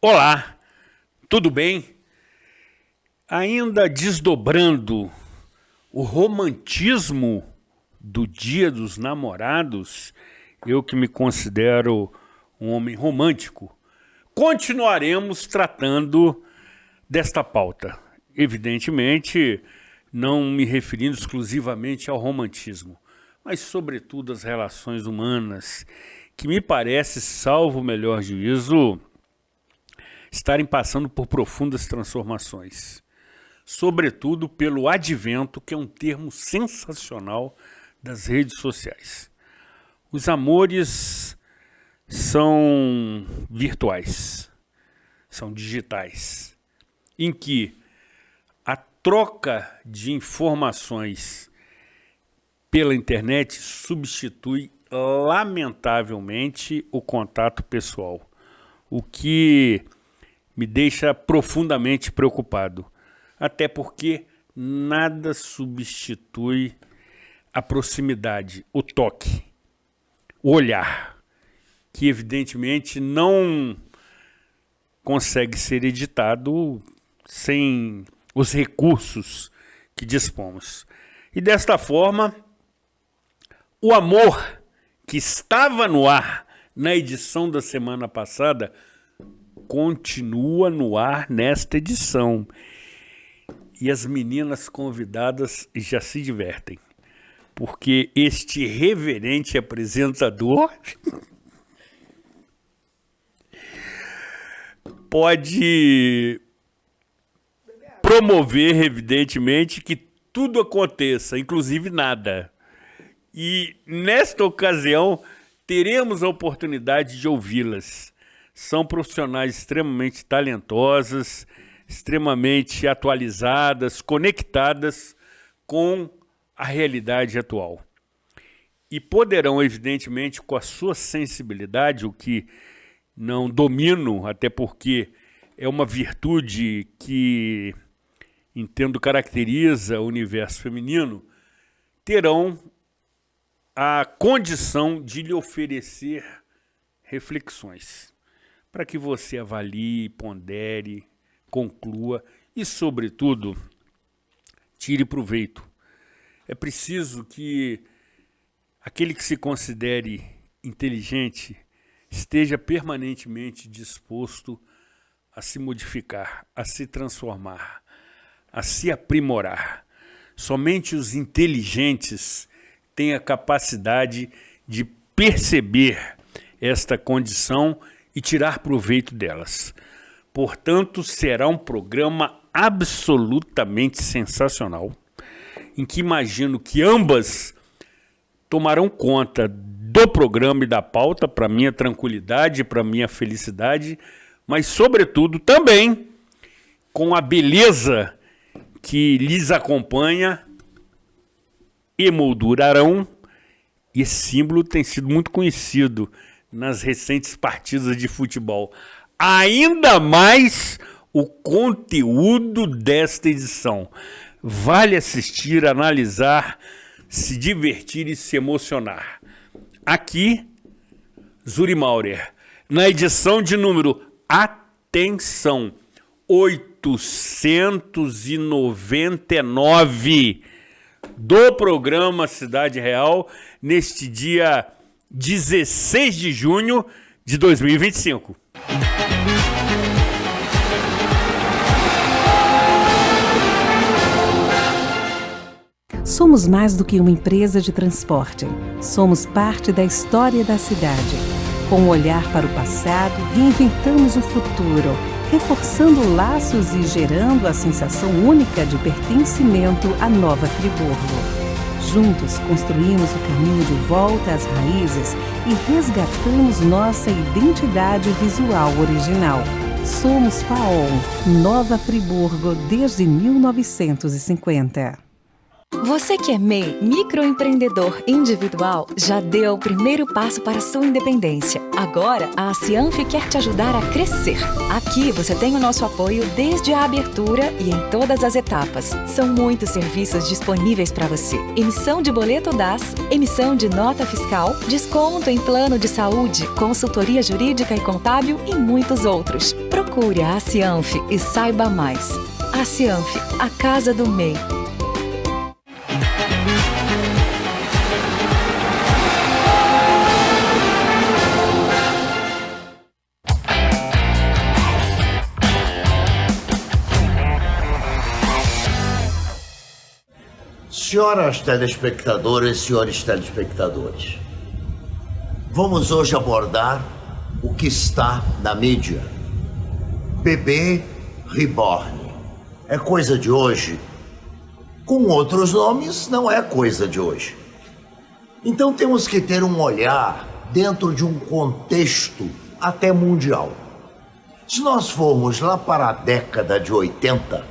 Olá, tudo bem? Ainda desdobrando o romantismo do Dia dos Namorados, eu que me considero um homem romântico, continuaremos tratando desta pauta. Evidentemente, não me referindo exclusivamente ao romantismo, mas sobretudo às relações humanas, que me parece, salvo o melhor juízo, estarem passando por profundas transformações. Sobretudo pelo advento, que é um termo sensacional, das redes sociais. Os amores são virtuais, são digitais, em que a troca de informações pela internet substitui lamentavelmente o contato pessoal, o que me deixa profundamente preocupado, até porque nada substitui a proximidade, o toque, o olhar, que evidentemente não consegue ser editado sem os recursos que dispomos. E desta forma, o amor que estava no ar na edição da semana passada continua no ar nesta edição. E as meninas convidadas já se divertem, porque este reverente apresentador pode promover, evidentemente, que tudo aconteça, inclusive nada. E nesta ocasião teremos a oportunidade de ouvi-las. São profissionais extremamente talentosas, extremamente atualizadas, conectadas com a realidade atual. E poderão, evidentemente, com a sua sensibilidade, o que não domino, até porque é uma virtude que, entendo, caracteriza o universo feminino, terão a condição de lhe oferecer reflexões, para que você avalie, pondere, conclua e, sobretudo, tire proveito. É preciso que aquele que se considere inteligente esteja permanentemente disposto a se modificar, a se transformar, a se aprimorar. Somente os inteligentes têm a capacidade de perceber esta condição e tirar proveito delas. Portanto, será um programa absolutamente sensacional, em que imagino que ambas tomarão conta do programa e da pauta para minha tranquilidade, para minha felicidade, mas, sobretudo, também com a beleza que lhes acompanha, emoldurarão. E esse símbolo tem sido muito conhecido nas recentes partidas de futebol. Ainda mais o conteúdo desta edição. Vale assistir, analisar, se divertir e se emocionar. Aqui, Zuri Maurer, na edição de número, atenção, 899 do programa Cidade Real, neste dia 16 de junho de 2025. Somos mais do que uma empresa de transporte. Somos parte da história da cidade. Com um olhar para o passado, reinventamos o futuro, reforçando laços e gerando a sensação única de pertencimento à Nova Friburgo. Juntos construímos o caminho de volta às raízes e resgatamos nossa identidade visual original. Somos FAON, Nova Friburgo desde 1950. Você que é MEI, microempreendedor individual, já deu o primeiro passo para sua independência. Agora, a Cianf quer te ajudar a crescer. Aqui você tem o nosso apoio desde a abertura e em todas as etapas. São muitos serviços disponíveis para você. Emissão de boleto DAS, emissão de nota fiscal, desconto em plano de saúde, consultoria jurídica e contábil e muitos outros. Procure Procure a Cianf e saiba mais. A Cianf, a casa do MEI. Senhoras telespectadoras, senhores telespectadores, vamos hoje abordar o que está na mídia. Bebê reborn. É coisa de hoje? Com outros nomes, não é coisa de hoje. Então temos que ter um olhar dentro de um contexto até mundial. Se nós formos lá para a década de 80,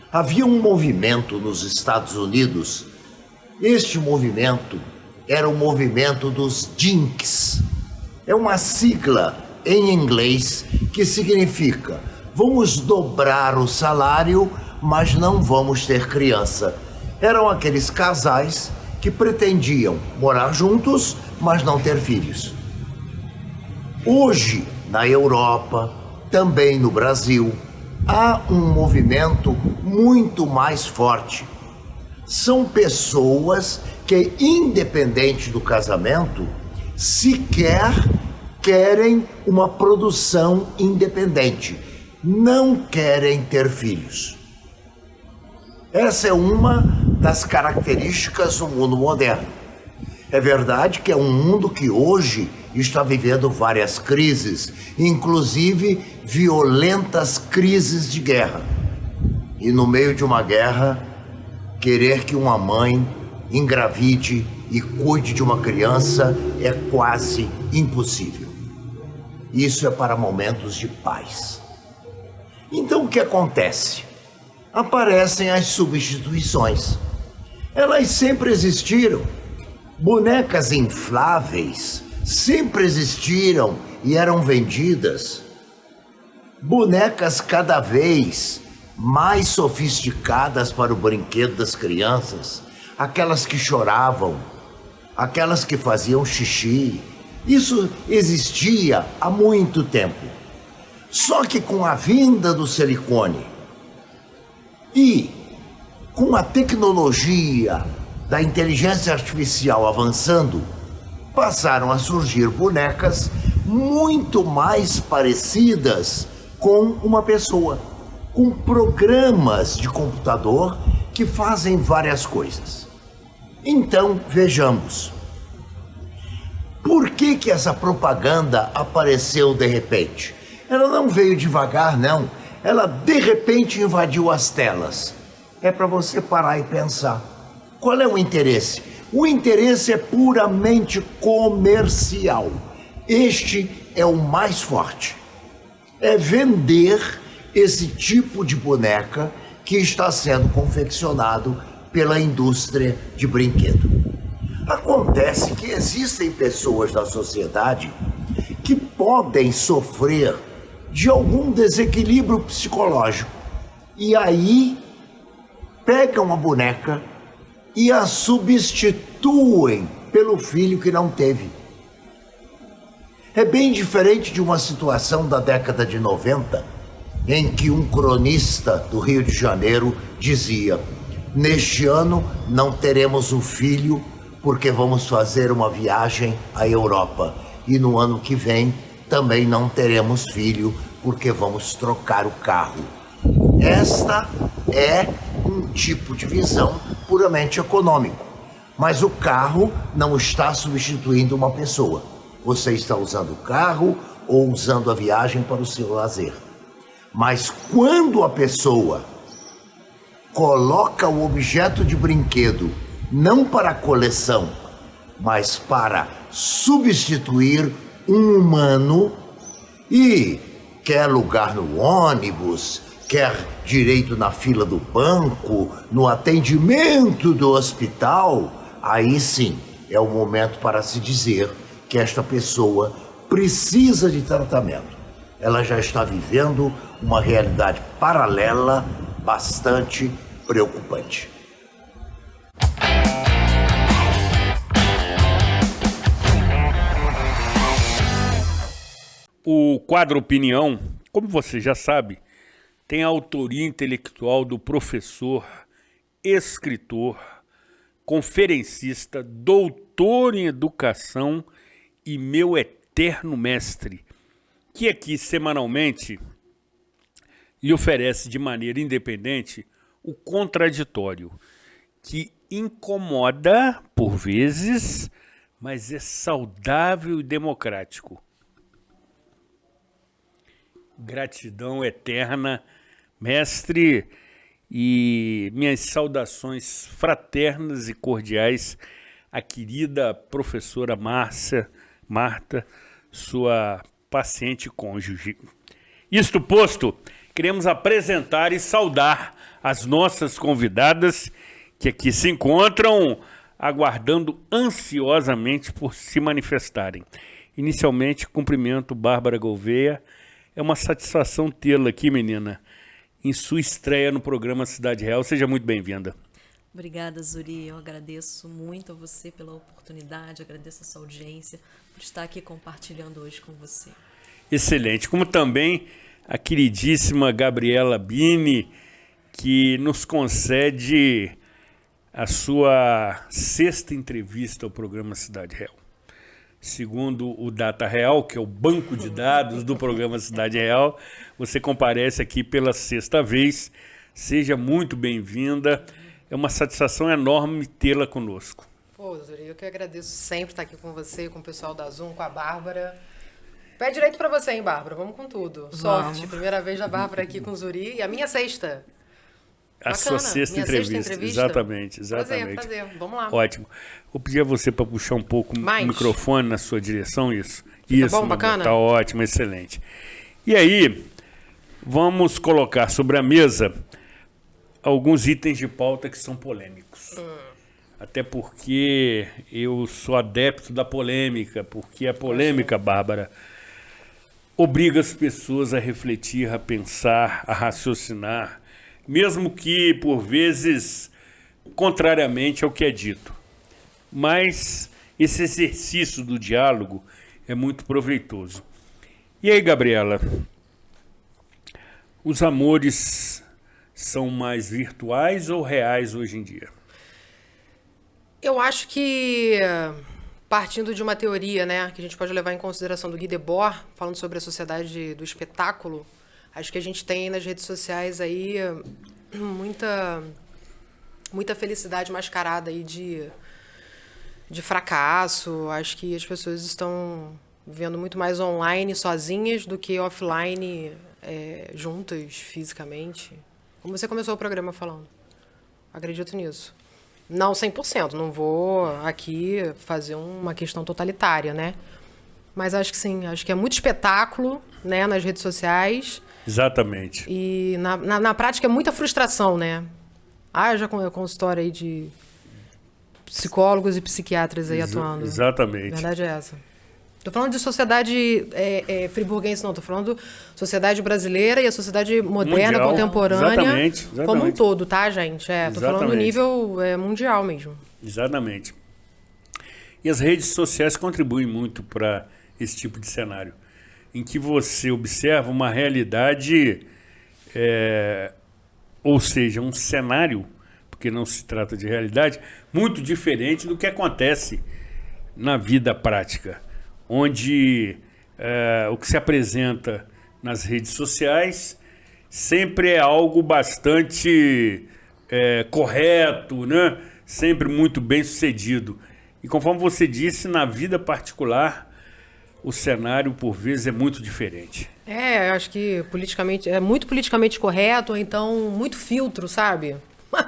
havia um movimento nos Estados Unidos. Este movimento era o movimento dos Dinks. É uma sigla em inglês que significa: vamos dobrar o salário, mas não vamos ter criança. Eram aqueles casais que pretendiam morar juntos, mas não ter filhos. Hoje, na Europa, também no Brasil, há um movimento muito mais forte. São pessoas que, independente do casamento, sequer querem uma produção independente. Não querem ter filhos. Essa é uma das características do mundo moderno. É verdade que é um mundo que hoje está vivendo várias crises, inclusive violentas crises de guerra. E no meio de uma guerra, querer que uma mãe engravide e cuide de uma criança é quase impossível. Isso é para momentos de paz. Então o que acontece? Aparecem as substituições. Elas sempre existiram. Bonecas infláveis sempre existiram e eram vendidas. Bonecas cada vez mais sofisticadas para o brinquedo das crianças, aquelas que choravam, aquelas que faziam xixi. Isso existia há muito tempo. Só que com a vinda do silicone e com a tecnologia da inteligência artificial avançando, passaram a surgir bonecas muito mais parecidas com uma pessoa, com programas de computador que fazem várias coisas. Então, vejamos. Por que essa propaganda apareceu de repente? Ela não veio devagar, não. Ela de repente invadiu as telas. É para você parar e pensar. Qual é o interesse? O interesse é puramente comercial. Este é o mais forte. É vender esse tipo de boneca que está sendo confeccionado pela indústria de brinquedo. Acontece que existem pessoas na sociedade que podem sofrer de algum desequilíbrio psicológico e aí pegam a boneca e a substituem pelo filho que não teve. É bem diferente de uma situação da década de 90, em que um cronista do Rio de Janeiro dizia: neste ano não teremos um filho porque vamos fazer uma viagem à Europa. E no ano que vem também não teremos filho porque vamos trocar o carro. Esta é um tipo de visão puramente econômico. Mas o carro não está substituindo uma pessoa. Você está usando o carro ou usando a viagem para o seu lazer. Mas quando a pessoa coloca o objeto de brinquedo não para coleção, mas para substituir um humano e quer lugar no ônibus, quer direito na fila do banco, no atendimento do hospital, aí sim é o momento para se dizer que esta pessoa precisa de tratamento. Ela já está vivendo uma realidade paralela bastante preocupante. O quadro Opinião como você já sabe, tem a autoria intelectual do professor, escritor, conferencista, doutor em educação e meu eterno mestre, que aqui semanalmente lhe oferece de maneira independente o contraditório, que incomoda por vezes, mas é saudável e democrático. Gratidão eterna, mestre, e minhas saudações fraternas e cordiais à querida professora Marta, sua paciente cônjuge. Isto posto, queremos apresentar e saudar as nossas convidadas que aqui se encontram aguardando ansiosamente por se manifestarem. Inicialmente, cumprimento Bárbara Gouveia. É uma satisfação tê-la aqui, menina, em sua estreia no programa Cidade Real. Seja muito bem-vinda. Obrigada, Zuri. Eu agradeço muito a você pela oportunidade, agradeço a sua audiência por estar aqui compartilhando hoje com você. Excelente. Como também a queridíssima Gabriela Bini, que nos concede a sua 6ª entrevista ao programa Cidade Real. Segundo o Data Real, que é o banco de dados do programa Cidade Real, você comparece aqui pela 6ª vez. Seja muito bem-vinda. É uma satisfação enorme tê-la conosco. Pô, Zuri, eu que agradeço sempre estar aqui com você, com o pessoal da Zoom, com a Bárbara. Pé direito pra você, hein, Bárbara? Vamos com tudo. Sorte. Primeira vez da Bárbara aqui com o Zuri e a minha 6ª. A Bacana. sua 6ª entrevista. Exatamente. Prazer. Vamos lá. Ótimo. Vou pedir a você para puxar um pouco o microfone na sua direção, isso. Fica isso, bom, bacana? Tá ótimo, excelente. E aí, vamos colocar sobre a mesa alguns itens de pauta que são polêmicos. Até porque eu sou adepto da polêmica, porque a polêmica, Bárbara, obriga as pessoas a refletir, a pensar, a raciocinar, mesmo que, por vezes, contrariamente ao que é dito. Mas esse exercício do diálogo é muito proveitoso. E aí, Gabriela, os amores são mais virtuais ou reais hoje em dia? Eu acho que, partindo de uma teoria, né, que a gente pode levar em consideração do Guy Debord, falando sobre a sociedade do espetáculo, acho que a gente tem nas redes sociais aí muita felicidade mascarada aí de fracasso. Acho que as pessoas estão vivendo muito mais online, sozinhas, do que offline, juntas, fisicamente. Como você começou o programa falando. Acredito nisso. Não 100%, não vou aqui fazer uma questão totalitária, né? Mas acho que sim, acho que é muito espetáculo, né, nas redes sociais. Exatamente. E na prática é muita frustração, né? Já com consultório aí de psicólogos e psiquiatras aí atuando. Exatamente. A verdade é essa. Tô falando de sociedade friburguense, não. Tô falando sociedade brasileira e a sociedade moderna, mundial, contemporânea. Exatamente. Como um todo, tá, gente? Tô falando no nível mundial mesmo. Exatamente. E as redes sociais contribuem muito para esse tipo de cenário, em que você observa uma realidade, ou seja, um cenário, porque não se trata de realidade, muito diferente do que acontece na vida prática, onde o que se apresenta nas redes sociais sempre é algo bastante correto, né? Sempre muito bem sucedido. E conforme você disse, na vida particular, o cenário, por vezes, é muito diferente. Eu acho que politicamente é muito politicamente correto, ou então muito filtro, sabe?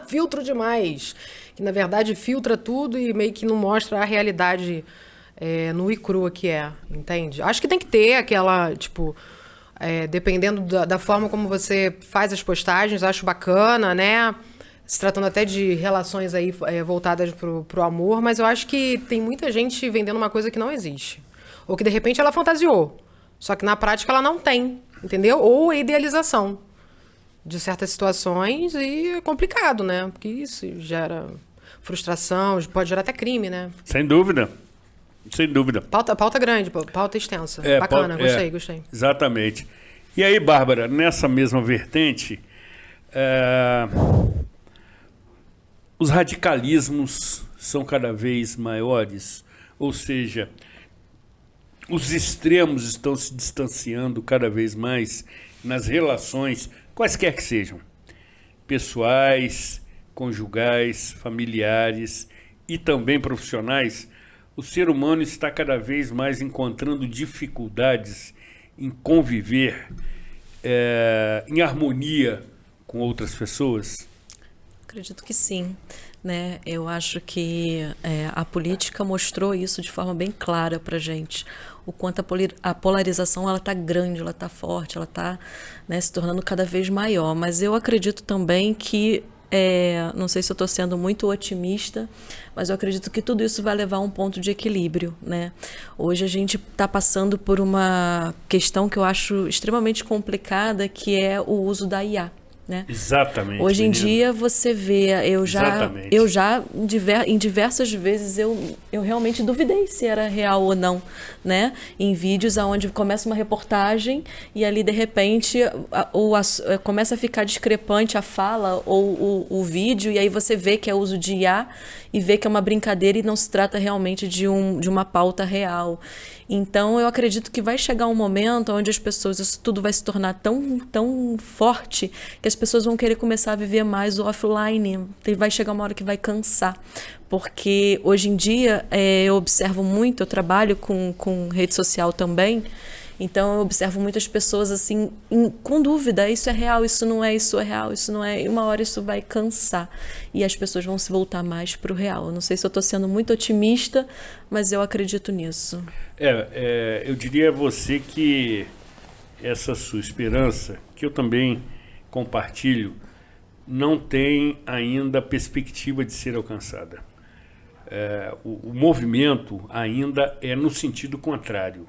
Filtro demais. Que, na verdade, filtra tudo e meio que não mostra a realidade nua e crua que entende? Acho que tem que ter aquela, dependendo da forma como você faz as postagens, acho bacana, né? Se tratando até de relações aí voltadas pro amor, mas eu acho que tem muita gente vendendo uma coisa que não existe. Ou que, de repente, ela fantasiou. Só que, na prática, ela não tem, entendeu? Ou a idealização de certas situações e é complicado, né? Porque isso gera frustração, pode gerar até crime, né? Sem dúvida. Sem dúvida. Pauta grande, pauta extensa. Bacana, gostei. Exatamente. E aí, Bárbara, nessa mesma vertente, os radicalismos são cada vez maiores, ou seja, os extremos estão se distanciando cada vez mais nas relações, quaisquer que sejam, pessoais, conjugais, familiares e também profissionais. O ser humano está cada vez mais encontrando dificuldades em conviver em harmonia com outras pessoas? Acredito que sim, né? Eu acho que a política mostrou isso de forma bem clara para a gente. O quanto a polarização ela está grande, ela está forte, ela está, né, se tornando cada vez maior. Mas eu acredito também que, não sei se eu estou sendo muito otimista, mas eu acredito que tudo isso vai levar a um ponto de equilíbrio, né? Hoje a gente está passando por uma questão que eu acho extremamente complicada, que é o uso da IA. Né? Exatamente. Hoje em menino. dia você vê, eu já em diversas vezes eu realmente duvidei se era real ou não, né? Em vídeos onde começa uma reportagem e ali de repente começa a ficar discrepante a fala ou o vídeo, e aí você vê que é uso de IA e vê que é uma brincadeira e não se trata realmente de uma pauta real. Então, eu acredito que vai chegar um momento onde as pessoas, isso tudo vai se tornar tão forte que as pessoas vão querer começar a viver mais o offline. Vai chegar uma hora que vai cansar. Porque hoje em dia, eu observo muito, eu trabalho com rede social também, então eu observo muitas pessoas assim, com dúvida, isso é real, isso não é, isso é real, isso não é, e uma hora isso vai cansar e as pessoas vão se voltar mais para o real. Eu não sei se eu estou sendo muito otimista, mas eu acredito nisso. Eu diria a você que essa sua esperança, que eu também compartilho, não tem ainda perspectiva de ser alcançada. O movimento ainda é no sentido contrário.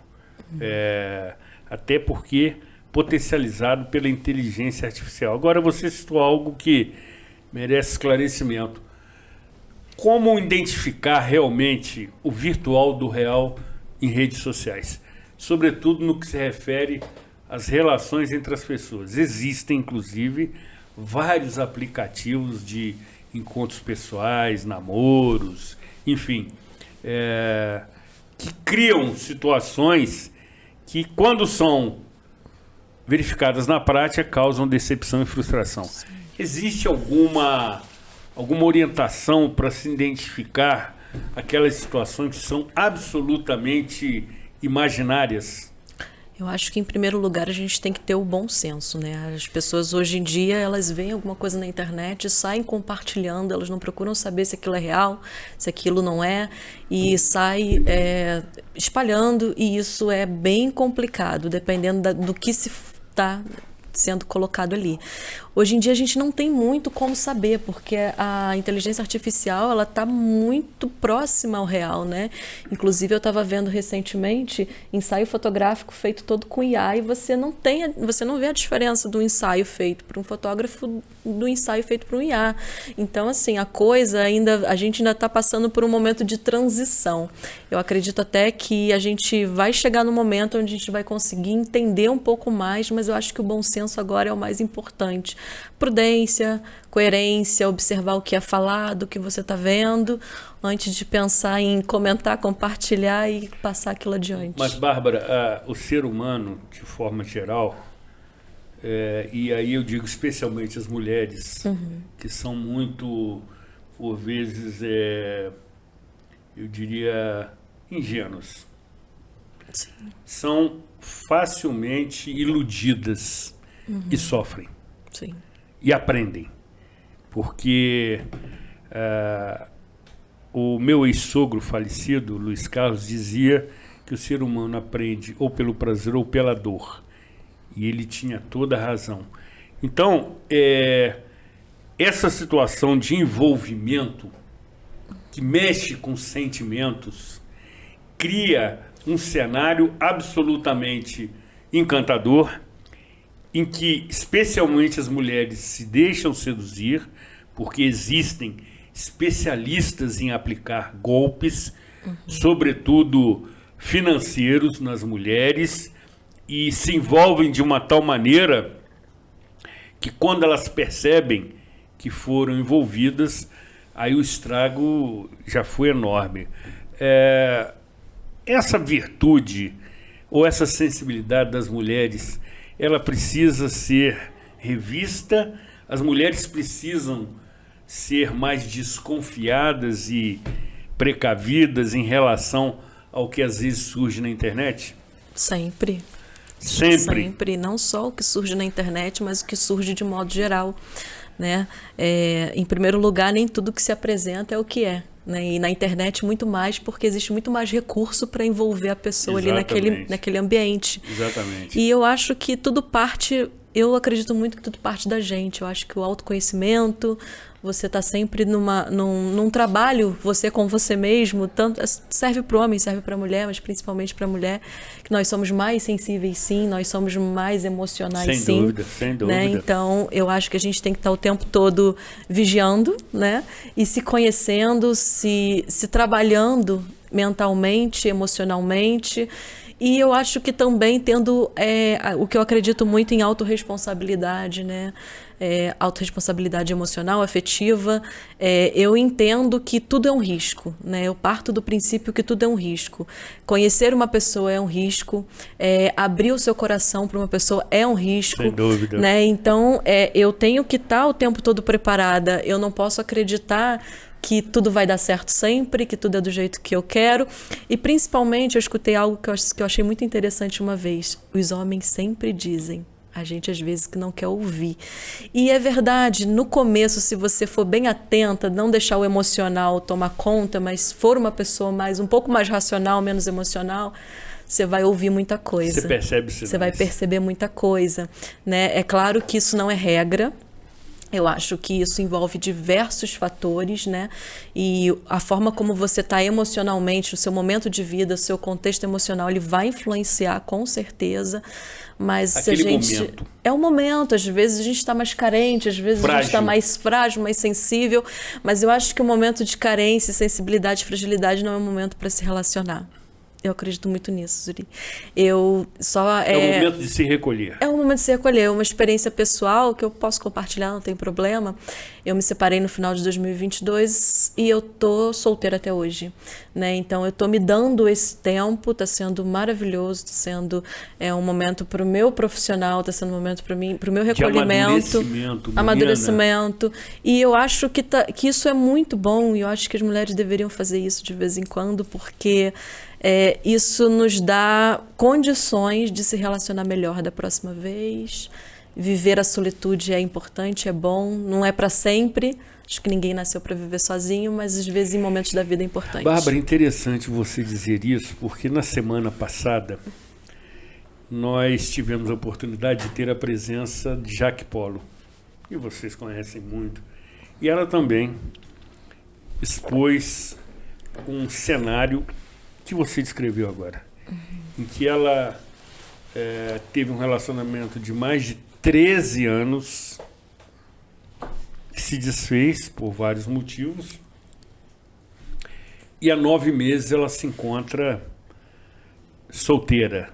Até porque potencializado pela inteligência artificial. Agora você citou algo que merece esclarecimento. Como identificar realmente o virtual do real em redes sociais? Sobretudo no que se refere às relações entre as pessoas. Existem, inclusive, vários aplicativos de encontros pessoais, namoros, enfim, que criam situações que, quando são verificadas na prática, causam decepção e frustração. Sim. Existe alguma orientação para se identificar aquelas situações que são absolutamente imaginárias? Eu acho que, em primeiro lugar, a gente tem que ter o bom senso, né? As pessoas, hoje em dia, elas veem alguma coisa na internet, saem compartilhando, elas não procuram saber se aquilo é real, se aquilo não é, e saem espalhando, e isso é bem complicado, dependendo do que se está sendo colocado ali. Hoje em dia a gente não tem muito como saber, porque a inteligência artificial ela está muito próxima ao real, né? Inclusive eu estava vendo recentemente ensaio fotográfico feito todo com IA, e você não vê a diferença do ensaio feito por um fotógrafo do ensaio feito por um IA. Então, assim, a gente ainda está passando por um momento de transição. Eu acredito até que a gente vai chegar no momento onde a gente vai conseguir entender um pouco mais, mas eu acho que o bom senso agora é o mais importante. Prudência, coerência, observar o que é falado, o que você está vendo, antes de pensar em comentar, compartilhar e passar aquilo adiante. Mas, Bárbara, o ser humano, de forma geral, e aí eu digo especialmente as mulheres, que são muito, por vezes, eu diria, ingênuas. Sim. São facilmente iludidas e sofrem. Sim. E aprendem. Porque o meu ex-sogro falecido, Luiz Carlos, dizia que o ser humano aprende ou pelo prazer ou pela dor. E ele tinha toda a razão. Então, essa situação de envolvimento que mexe com sentimentos cria um cenário absolutamente encantador, em que especialmente as mulheres se deixam seduzir, porque existem especialistas em aplicar golpes, sobretudo financeiros, nas mulheres, e se envolvem de uma tal maneira que quando elas percebem que foram envolvidas, aí o estrago já foi enorme. Essa virtude ou essa sensibilidade das mulheres, ela precisa ser revista, as mulheres precisam ser mais desconfiadas e precavidas em relação ao que às vezes surge na internet? Sempre. Sempre? Sempre. Não só o que surge na internet, mas o que surge de modo geral, né? Em primeiro lugar, nem tudo que se apresenta é o que é. Né? E na internet muito mais, porque existe muito mais recurso para envolver a pessoa ali naquele ambiente. Exatamente. E eu acho que tudo parte... Eu acredito muito que tudo parte da gente. Eu acho que o autoconhecimento, você está sempre num trabalho, você com você mesmo, tanto serve para o homem, serve para a mulher, mas principalmente para a mulher, que nós somos mais sensíveis, sim, nós somos mais emocionais, sem sim. Sem dúvida. Né? Então, eu acho que a gente tem que estar o tempo todo vigiando, né? E se conhecendo, se trabalhando mentalmente, emocionalmente. E eu acho que também tendo o que eu acredito muito em autorresponsabilidade, né? Autorresponsabilidade emocional, afetiva. Eu entendo que tudo é um risco, né? Eu parto do princípio que tudo é um risco. Conhecer uma pessoa é um risco, abrir o seu coração para uma pessoa é um risco. Sem dúvida. Né? Então, eu tenho que estar o tempo todo preparada. Eu não posso acreditar que tudo vai dar certo sempre, que tudo é do jeito que eu quero. E principalmente eu escutei algo que eu achei muito interessante uma vez. Os homens sempre dizem, a gente às vezes que não quer ouvir. E é verdade, no começo, se você for bem atenta, não deixar o emocional tomar conta, mas for uma pessoa um pouco mais racional, menos emocional, você vai ouvir muita coisa. Você percebe sinais. Você vai perceber muita coisa, né? É claro que isso não é regra. Eu acho que isso envolve diversos fatores, né? E a forma como você está emocionalmente, o seu momento de vida, o seu contexto emocional, ele vai influenciar com certeza. Mas se a gente... momento. É um momento, às vezes a gente está mais carente, às vezes a gente está mais frágil, mais sensível. Mas eu acho que o momento de carência, sensibilidade, fragilidade não é um momento para se relacionar. Eu acredito muito nisso, Zuri. É o momento de se recolher. É o momento de se recolher. É uma experiência pessoal que eu posso compartilhar, não tem problema. Eu me separei no final de 2022 e eu tô solteira até hoje, né? Então eu tô me dando esse tempo, tá sendo maravilhoso, tá sendo um momento para o meu profissional, tá sendo um momento para mim, para o meu recolhimento, amadurecimento. E eu acho que isso é muito bom e eu acho que as mulheres deveriam fazer isso de vez em quando, porque isso nos dá condições de se relacionar melhor da próxima vez. Viver a solitude é importante, é bom, não é para sempre. Acho que ninguém nasceu para viver sozinho, mas às vezes em momentos da vida é importante. Bárbara, interessante você dizer isso, porque na semana passada nós tivemos a oportunidade de ter a presença de Jaque Polo, que vocês conhecem muito. E ela também expôs um cenário que você descreveu agora, em que ela teve um relacionamento de mais de 13 anos que se desfez por vários motivos e há 9 meses ela se encontra solteira,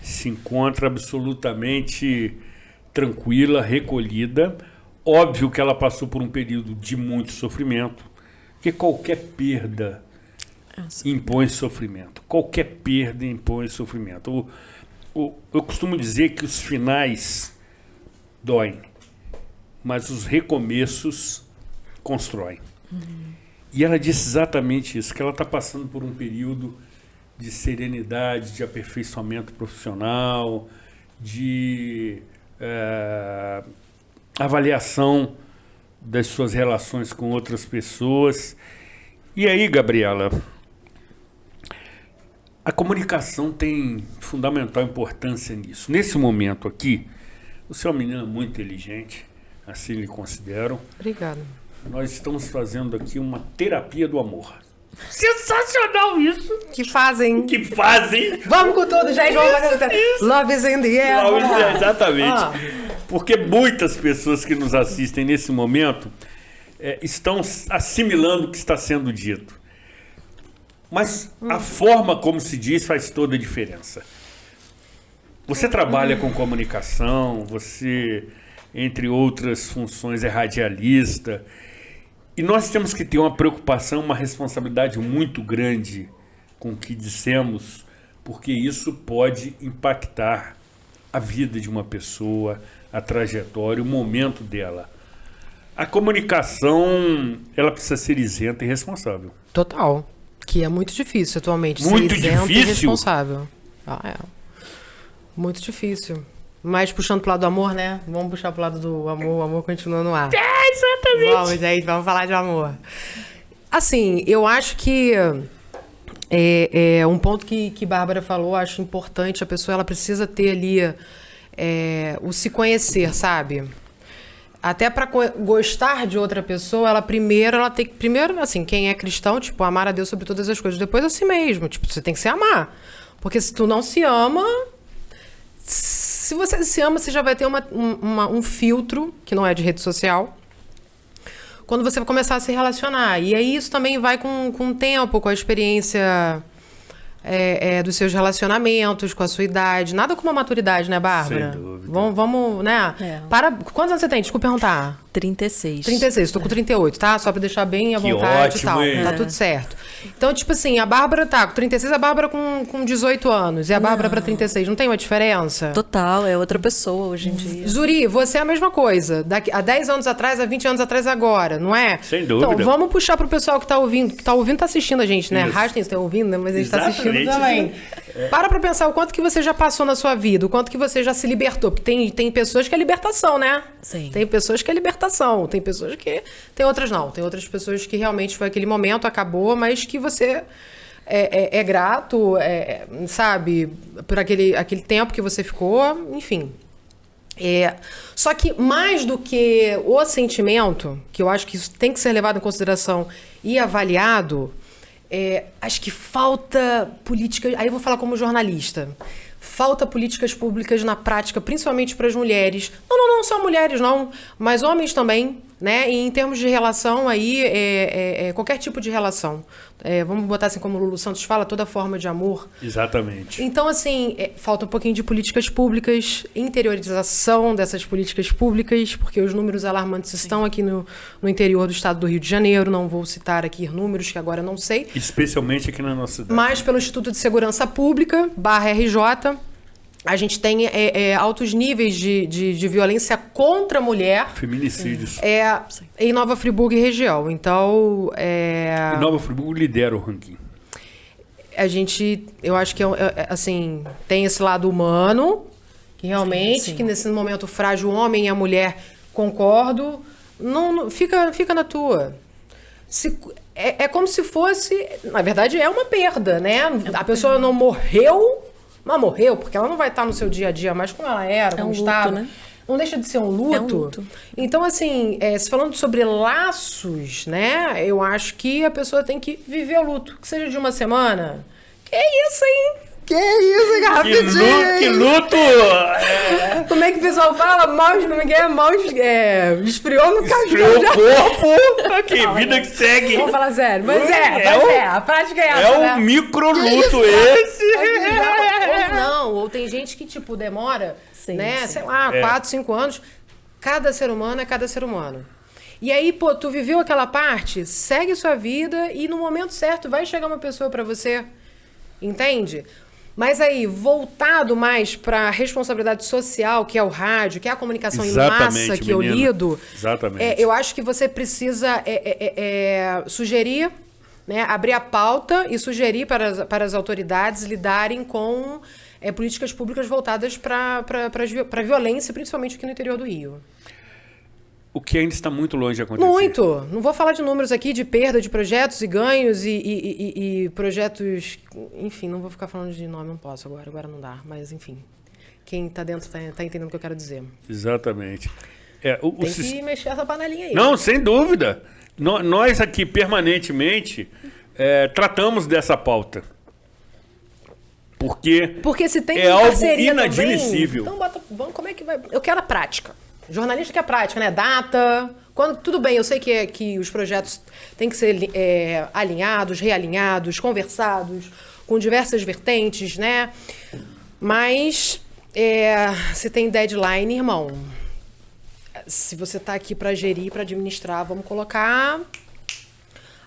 se encontra absolutamente tranquila, recolhida. Óbvio que ela passou por um período de muito sofrimento, porque qualquer perda impõe sofrimento. Qualquer perda impõe sofrimento. Eu costumo dizer que os finais doem, mas os recomeços constroem. E ela disse exatamente isso, que ela está passando por um período de serenidade, de aperfeiçoamento profissional, de avaliação das suas relações com outras pessoas. E aí, Gabriela, a comunicação tem fundamental importância nisso. Nesse momento aqui, você é uma menina muito inteligente, assim lhe considero. Obrigada. Nós estamos fazendo aqui uma terapia do amor. Sensacional isso! Que fazem. Vamos com tudo, gente. Vamos fazer. Love is in the air. Exatamente. Porque muitas pessoas que nos assistem nesse momento estão assimilando o que está sendo dito. Mas a forma como se diz faz toda a diferença. Você trabalha com comunicação, você, entre outras funções, é radialista. E nós temos que ter uma preocupação, uma responsabilidade muito grande com o que dissemos, porque isso pode impactar a vida de uma pessoa, a trajetória, o momento dela. A comunicação, ela precisa ser isenta e responsável. Total. Que é muito difícil atualmente. Muito ser isento difícil? E responsável. É. Muito difícil. Mas puxando pro lado do amor, né? Vamos puxar pro lado do amor. O amor continua no ar. Exatamente. Vamos, gente. Vamos falar de amor. Assim, eu acho que... É um ponto que Bárbara falou, acho importante. A pessoa, ela precisa ter ali o se conhecer, sabe? Até para gostar de outra pessoa, ela tem que... Primeiro, assim, quem é cristão, tipo, amar a Deus sobre todas as coisas. Depois, a si mesmo. Tipo, você tem que se amar. Porque se tu não se ama... Se você se ama, você já vai ter um filtro, que não é de rede social, quando você vai começar a se relacionar. E aí isso também vai com o tempo, com a experiência dos seus relacionamentos, com a sua idade. Nada com uma maturidade, né, Bárbara? Sem dúvida. Vamos, né? Quantos anos você tem? Desculpa perguntar. 36. 36, tô com 38, tá? Só pra deixar bem à Que vontade ótimo, e tal. hein? Tá tudo certo. Então, tipo assim, a Bárbara tá com 36, a Bárbara com 18 anos. E a Bárbara pra 36, não tem uma diferença? Total, é outra pessoa hoje em dia. Zuri, você é a mesma coisa. Há 10 anos atrás, há 20 anos atrás, agora, não é? Sem dúvida. Então, vamos puxar pro pessoal que tá ouvindo. Que tá ouvindo, tá assistindo a gente, né? Isso. Rastem, estão ouvindo, né? Mas a gente tá assistindo Exatamente. também. Para pra pensar o quanto que você já passou na sua vida, o quanto que você já se libertou. Porque tem pessoas que é libertação, né? Sim. Tem pessoas que é libertação, tem pessoas que... Tem outras não. Tem outras pessoas que realmente foi aquele momento, acabou, mas que você é grato, sabe? Por aquele tempo que você ficou, enfim. Só que mais do que o sentimento, que eu acho que isso tem que ser levado em consideração e avaliado, acho que falta política... Aí eu vou falar como jornalista. Falta políticas públicas na prática, principalmente para as mulheres. Não só mulheres, não, mas homens também, né? E em termos de relação aí, qualquer tipo de relação. Vamos botar assim como o Lulu Santos fala, toda forma de amor. Exatamente. Então, assim, falta um pouquinho de políticas públicas, interiorização dessas políticas públicas, porque os números alarmantes estão aqui no interior do estado do Rio de Janeiro. Não vou citar aqui números que agora não sei. Especialmente aqui na nossa cidade. Mas pelo Instituto de Segurança Pública, /RJ, a gente tem altos níveis de violência contra a mulher. Feminicídios. Em Nova Friburgo e região. Então, E Nova Friburgo lidera o ranking. eu acho que assim, tem esse lado humano, que realmente, Sim. que nesse momento frágil, o homem e a mulher, concordo, não fica na tua. É como se fosse, na verdade, é uma perda, né? A pessoa não morreu, mas morreu, porque ela não vai estar no seu dia a dia mais como ela era, como um luto, estava. né? Não deixa de ser um luto. É um luto. Então, assim, se falando sobre laços, né? Eu acho que a pessoa tem que viver o luto. Que seja de uma semana. Que isso, hein? Que isso, hein, rapidinho, Que hein? luto! Como é que o pessoal fala? Esfriou no Esfriou cachorro. o corpo! Que vida que segue! Vamos falar sério. Mas a prática é essa, É né? um micro luto esse! Ou não, ou tem gente que, tipo, demora, Sim, né? sim. Sei lá, 4, 5 anos. Cada ser humano é cada ser humano. E aí, pô, tu viveu aquela parte, segue sua vida e no momento certo vai chegar uma pessoa pra você. Entende? Mas aí, voltado mais para a responsabilidade social, que é o rádio, que é a comunicação em massa que eu menina. lido, Exatamente. eu acho que você precisa sugerir, né, abrir a pauta e sugerir para as autoridades lidarem com políticas públicas voltadas para a violência, principalmente aqui no interior do Rio. O que ainda está muito longe de acontecer. Muito! Não vou falar de números aqui de perda de projetos e ganhos e projetos... Enfim, não vou ficar falando de nome, não posso agora não dá. Mas, enfim, quem está dentro está entendendo o que eu quero dizer. Exatamente. Tem que mexer essa panelinha aí. Não, sem dúvida. Nós aqui, permanentemente, tratamos dessa pauta. Porque se tem algo parceria inadmissível. também, então vamos, como é que vai... Eu quero a prática. Jornalista quer prática, né? Data... Tudo bem, eu sei que os projetos têm que ser alinhados, realinhados, conversados, com diversas vertentes, né? Mas Se tem deadline, irmão, se você tá aqui para gerir, para administrar, vamos colocar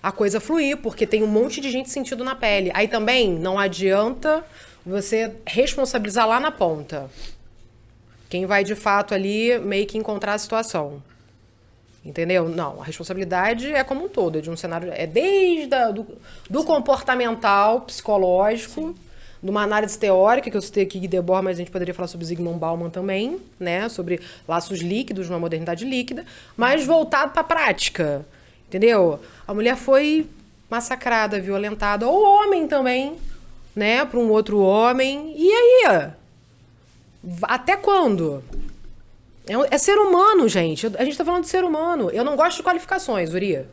a coisa fluir, porque tem um monte de gente sentindo na pele. Aí também não adianta você responsabilizar lá na ponta. Quem vai de fato ali meio que encontrar a situação. Entendeu? Não, a responsabilidade é como um todo, é de um cenário, é desde do comportamental, psicológico, de uma análise teórica, que eu citei aqui Debord, mas a gente poderia falar sobre Zygmunt Bauman também, né? Sobre laços líquidos, uma modernidade líquida, mas voltado para a prática, entendeu? A mulher foi massacrada, violentada, ou o homem também, né? Para um outro homem. E aí? Até quando? É ser humano, gente. A gente tá falando de ser humano. Eu não gosto de qualificações, Uria.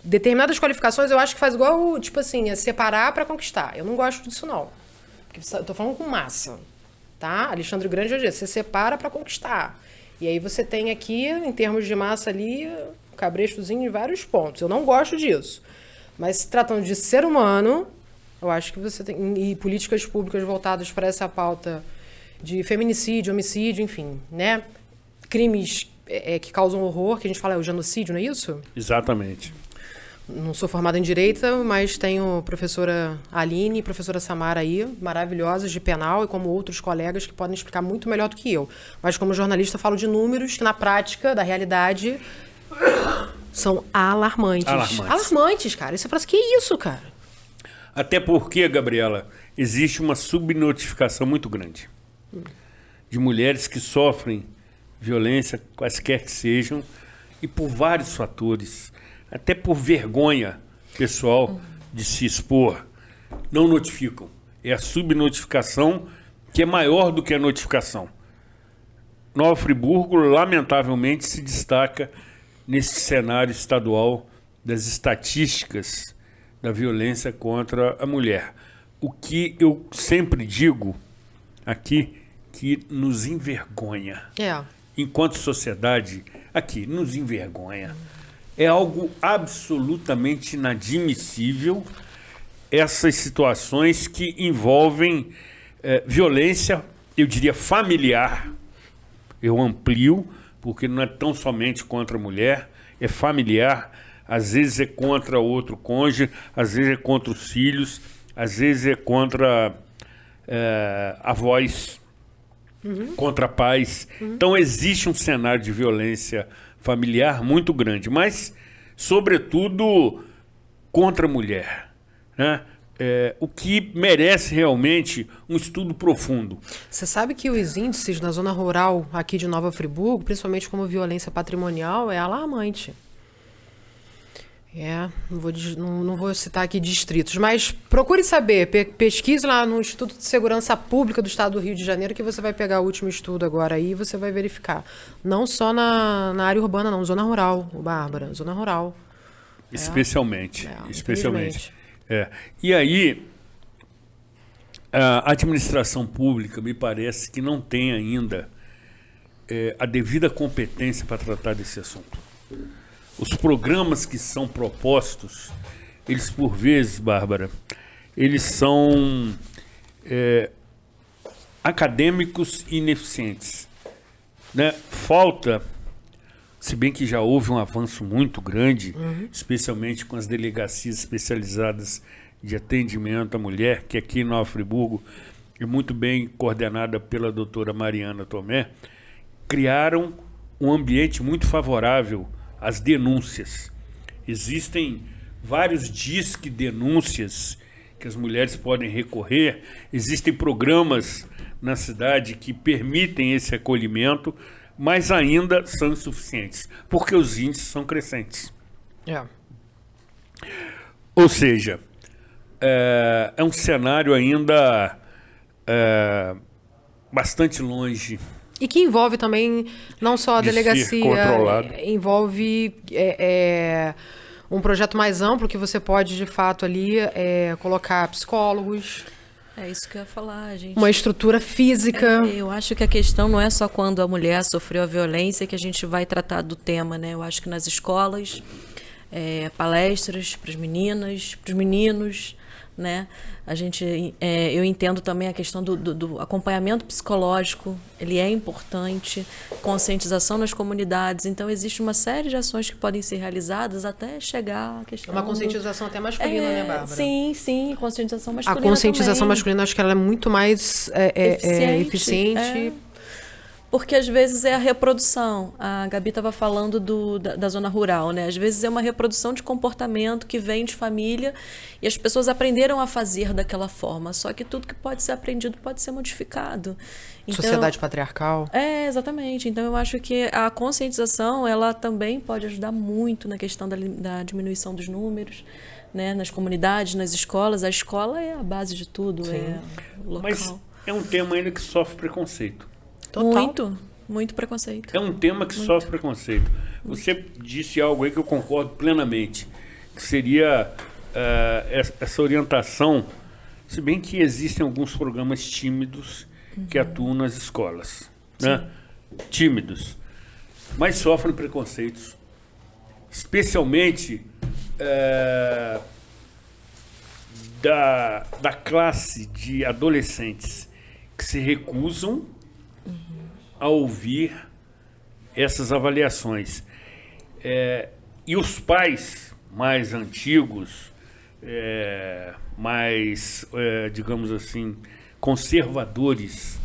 Determinadas qualificações eu acho que faz igual, tipo assim, é separar para conquistar. Eu não gosto disso, não. Porque eu tô falando com massa, tá? Alexandre Grande já disse, você separa para conquistar. E aí você tem aqui, em termos de massa ali, um cabrestozinho em vários pontos. Eu não gosto disso. Mas se tratando de ser humano, eu acho que você tem... E políticas públicas voltadas para essa pauta de feminicídio, homicídio, enfim, né? Crimes que causam horror, que a gente fala é o genocídio, não é isso? Exatamente. Não sou formada em Direito, mas tenho professora Aline e professora Samara aí, maravilhosas de penal, e como outros colegas que podem explicar muito melhor do que eu. Mas como jornalista falo de números que na prática, da realidade, são alarmantes. Alarmantes, cara. E você fala assim, que isso, cara? Até porque, Gabriela, existe uma subnotificação muito grande de mulheres que sofrem violência, quaisquer que sejam, e por vários fatores, até por vergonha pessoal de se expor, não notificam. É a subnotificação que é maior do que a notificação. Nova Friburgo, lamentavelmente, se destaca nesse cenário estadual das estatísticas da violência contra a mulher. O que eu sempre digo aqui, que nos envergonha. Enquanto sociedade, aqui, nos envergonha. É algo absolutamente inadmissível essas situações que envolvem violência, eu diria familiar. Eu amplio, porque não é tão somente contra a mulher, é familiar, às vezes é contra outro cônjuge, às vezes é contra os filhos, às vezes é contra avós, contra pais. Então existe um cenário de violência familiar muito grande, mas sobretudo contra a mulher, né? O que merece realmente um estudo profundo. Você sabe que os índices na zona rural aqui de Nova Friburgo, principalmente como violência patrimonial, é alarmante. Não vou citar aqui distritos, mas procure saber, pesquise lá no Instituto de Segurança Pública do Estado do Rio de Janeiro, que você vai pegar o último estudo agora aí e você vai verificar. Não só na área urbana, não, zona rural, Bárbara, zona rural. Especialmente. E aí, a administração pública me parece que não tem ainda a devida competência para tratar desse assunto. Os programas que são propostos, eles por vezes, Bárbara, eles são acadêmicos e ineficientes, né? Falta, se bem que já houve um avanço muito grande, especialmente com as delegacias especializadas de atendimento à mulher, que aqui em Nova Friburgo é muito bem coordenada pela doutora Mariana Tomé, criaram um ambiente muito favorável às denúncias. Existem vários disque denúncias que as mulheres podem recorrer, existem programas na cidade que permitem esse acolhimento, mas ainda são insuficientes, porque os índices são crescentes. Ou seja, é um cenário ainda bastante longe. E que envolve também não só a delegacia, envolve um projeto mais amplo que você pode, de fato, ali colocar psicólogos. É isso que eu ia falar, gente. Uma estrutura física. Eu acho que a questão não é só quando a mulher sofreu a violência que a gente vai tratar do tema, né? Eu acho que nas escolas palestras para as meninas, para os meninos, né? Eu entendo também a questão do acompanhamento psicológico, ele é importante, conscientização nas comunidades, então existe uma série de ações que podem ser realizadas até chegar à questão uma conscientização até masculina, né, Bárbara? Sim, conscientização masculina. A conscientização também. masculina, acho que ela é muito mais eficiente. Porque às vezes é a reprodução. A Gabi estava falando da zona rural, né? Às vezes é uma reprodução de comportamento que vem de família e as pessoas aprenderam a fazer daquela forma. Só que tudo que pode ser aprendido pode ser modificado. Então, sociedade patriarcal. Exatamente. Então eu acho que a conscientização ela também pode ajudar muito na questão da diminuição dos números, né? Nas comunidades, nas escolas. A escola é a base de tudo, é o local. Mas é um tema ainda que sofre preconceito. Total. Muito preconceito. É um tema que sofre preconceito. Você disse algo aí que eu concordo plenamente, que seria essa orientação, se bem que existem alguns programas tímidos que atuam nas escolas, né? Tímidos, mas sofrem preconceitos, especialmente da classe de adolescentes que se recusam a ouvir essas avaliações. E os pais mais antigos, digamos assim, conservadores,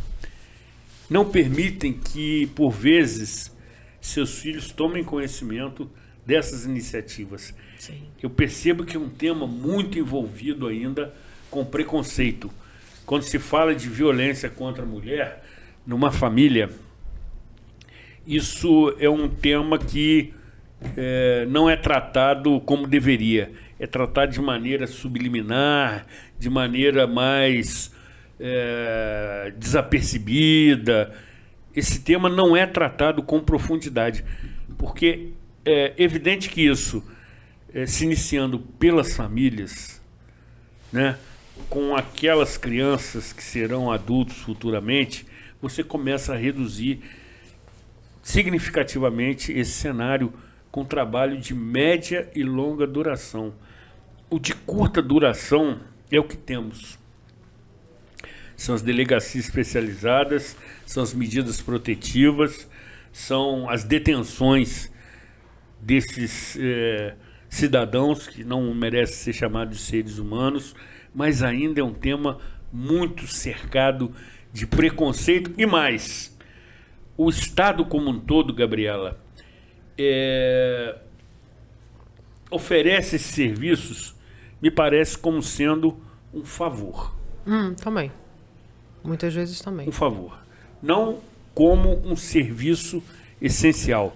não permitem que, por vezes, seus filhos tomem conhecimento dessas iniciativas. Sim. Eu percebo que é um tema muito envolvido ainda com preconceito. Quando se fala de violência contra a mulher, numa família, isso é um tema que não é tratado como deveria. É tratado de maneira subliminar, de maneira mais desapercebida. Esse tema não é tratado com profundidade, porque é evidente que isso, se iniciando pelas famílias, né, com aquelas crianças que serão adultos futuramente, você começa a reduzir significativamente esse cenário com trabalho de média e longa duração. O de curta duração é o que temos. São as delegacias especializadas, são as medidas protetivas, são as detenções desses cidadãos que não merecem ser chamados de seres humanos, mas ainda é um tema muito cercado de preconceito. E mais, o Estado como um todo, Gabriela, oferece esses serviços, me parece, como sendo um favor. Também. Muitas vezes também. Um favor. Não como um serviço essencial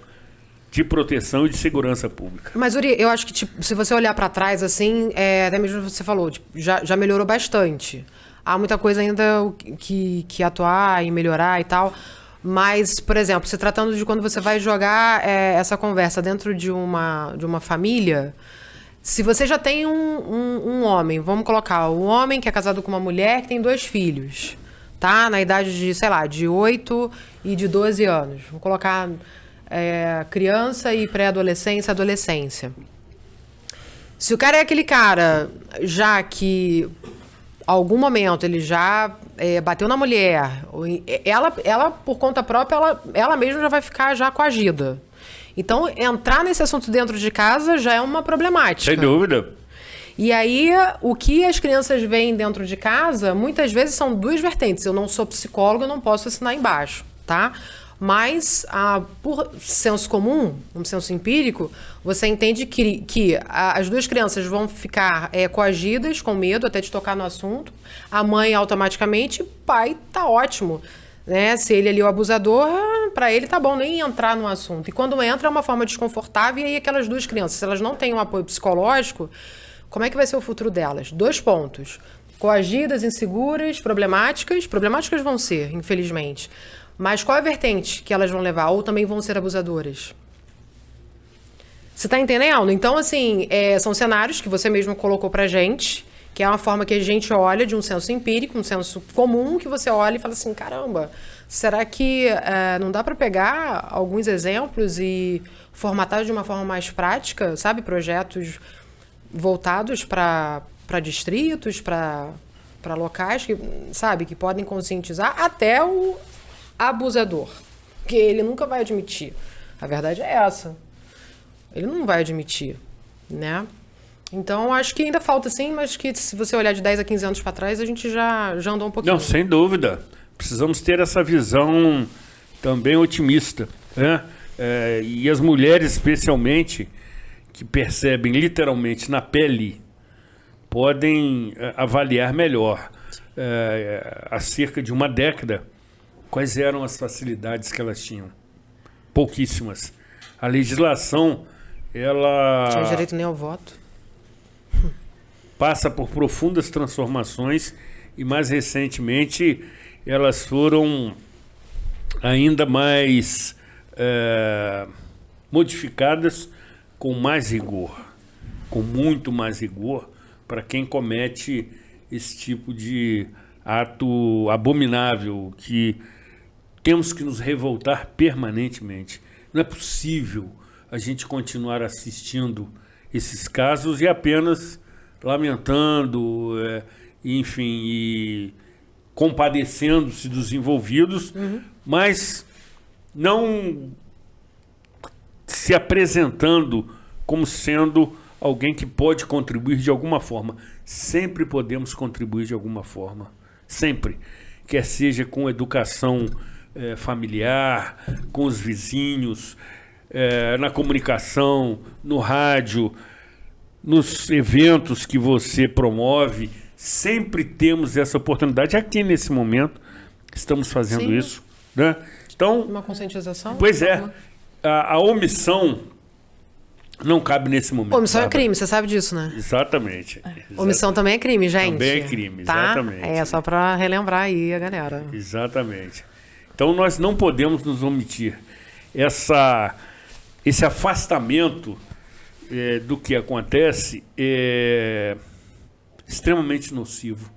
de proteção e de segurança pública. Mas, Uri, eu acho que se você olhar para trás, assim, até mesmo você falou, já melhorou bastante. Há muita coisa ainda que atuar e melhorar e tal. Mas, por exemplo, se tratando de quando você vai jogar essa conversa dentro de uma família, se você já tem um homem, vamos colocar, um homem que é casado com uma mulher que tem 2 filhos, tá? Na idade de, sei lá, de 8 e de 12 anos. Vamos colocar criança e pré-adolescência, adolescência. Se o cara é aquele cara já que algum momento ele já bateu na mulher, ela por conta própria, ela mesma já vai ficar já coagida. Então, entrar nesse assunto dentro de casa já é uma problemática. Sem dúvida. E aí, o que as crianças veem dentro de casa, muitas vezes são 2 vertentes. Eu não sou psicóloga, eu não posso assinar embaixo, tá? Mas, por senso comum, um senso empírico, você entende que as 2 crianças vão ficar coagidas, com medo até de tocar no assunto. A mãe automaticamente, pai tá ótimo, né? Se ele ali é o abusador, para ele tá bom nem entrar no assunto. E quando entra é uma forma desconfortável, e aí aquelas 2 crianças, se elas não têm um apoio psicológico, como é que vai ser o futuro delas? 2 pontos. Coagidas, inseguras, problemáticas. Problemáticas vão ser, infelizmente. Mas qual é a vertente que elas vão levar? Ou também vão ser abusadoras? Você tá entendendo? Então, assim, são cenários que você mesmo colocou pra gente, Que é uma forma que a gente olha de um senso empírico, um senso comum, que você olha e fala assim, caramba, será que não dá para pegar alguns exemplos e formatar de uma forma mais prática, sabe? Projetos voltados para distritos, para locais que, sabe, que podem conscientizar até o abusador, que ele nunca vai admitir. A verdade é essa. Ele não vai admitir, né? Então, acho que ainda falta sim, mas que se você olhar de 10 a 15 anos para trás, a gente já andou um pouquinho. Não, sem dúvida. Precisamos ter essa visão também otimista, né? E as mulheres, especialmente, que percebem literalmente na pele, podem avaliar melhor. Há cerca de uma década, quais eram as facilidades que elas tinham? Pouquíssimas. A legislação, ela... Não tinha direito nem ao voto. Passa por profundas transformações e, mais recentemente, elas foram ainda mais modificadas com mais rigor, com muito mais rigor, para quem comete esse tipo de ato abominável, que temos que nos revoltar permanentemente. Não é possível a gente continuar assistindo esses casos e apenas lamentando, enfim, e compadecendo-se dos envolvidos, mas não se apresentando como sendo alguém que pode contribuir de alguma forma. Sempre podemos contribuir de alguma forma. Sempre. Quer seja com educação familiar, com os vizinhos, na comunicação, no rádio, nos eventos que você promove. Sempre temos essa oportunidade. Aqui nesse momento estamos fazendo Sim. isso, né? Então, Uma conscientização? pois é, a omissão não cabe nesse momento. Omissão é Bárbara. crime, você sabe disso, né? Exatamente. Omissão também é crime, gente. Também é crime, tá? exatamente. Só para relembrar aí a galera. Exatamente. Então nós não podemos nos omitir. Esse afastamento do que acontece é extremamente nocivo,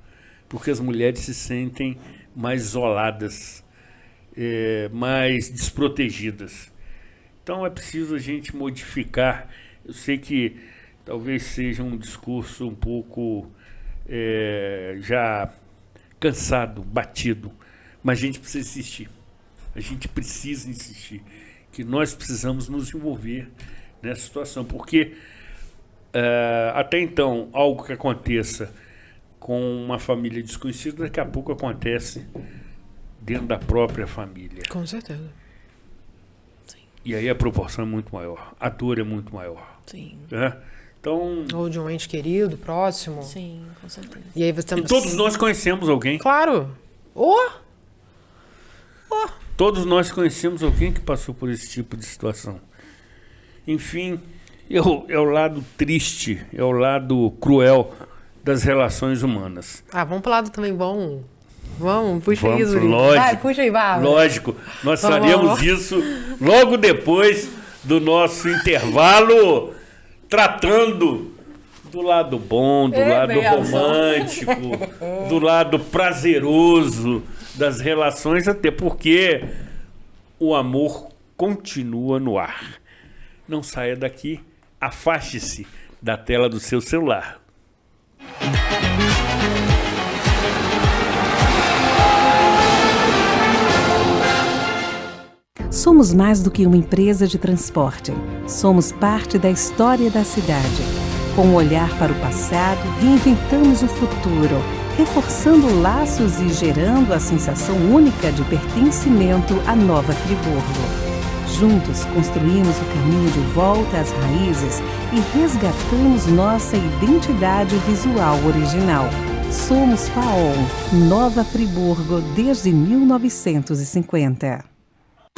porque as mulheres se sentem mais isoladas, mais desprotegidas. Então é preciso a gente modificar. Eu sei que talvez seja um discurso um pouco já cansado, batido, mas a gente precisa insistir. A gente precisa insistir que nós precisamos nos envolver nessa situação, porque até então, algo que aconteça com uma família desconhecida, daqui a pouco acontece dentro da própria família. Com certeza. E aí a proporção é muito maior, a dor é muito maior. Sim. Né? Então, Ou de um ente querido, próximo. Sim, com certeza. E aí você... e todos nós conhecemos alguém. Claro. Todos nós conhecemos alguém que passou por esse tipo de situação. Enfim, é o lado triste, é o lado cruel das relações humanas. Vamos pro lado também bom. Vamos, puxa Vamos, isso. lógico, Vai, puxa aí, Bárbara. Lógico, nós Vamos, faremos vamos. isso logo depois do nosso intervalo, tratando do lado bom, do lado benção. romântico, do lado prazeroso das relações, até porque o amor continua no ar. Não saia daqui, afaste-se da tela do seu celular. Somos mais do que uma empresa de transporte. Somos parte da história da cidade. Com um olhar para o passado, reinventamos o futuro, reforçando laços e gerando a sensação única de pertencimento à Nova Friburgo. Juntos construímos o caminho de volta às raízes e resgatamos nossa identidade visual original. Somos FAOL, Nova Friburgo desde 1950.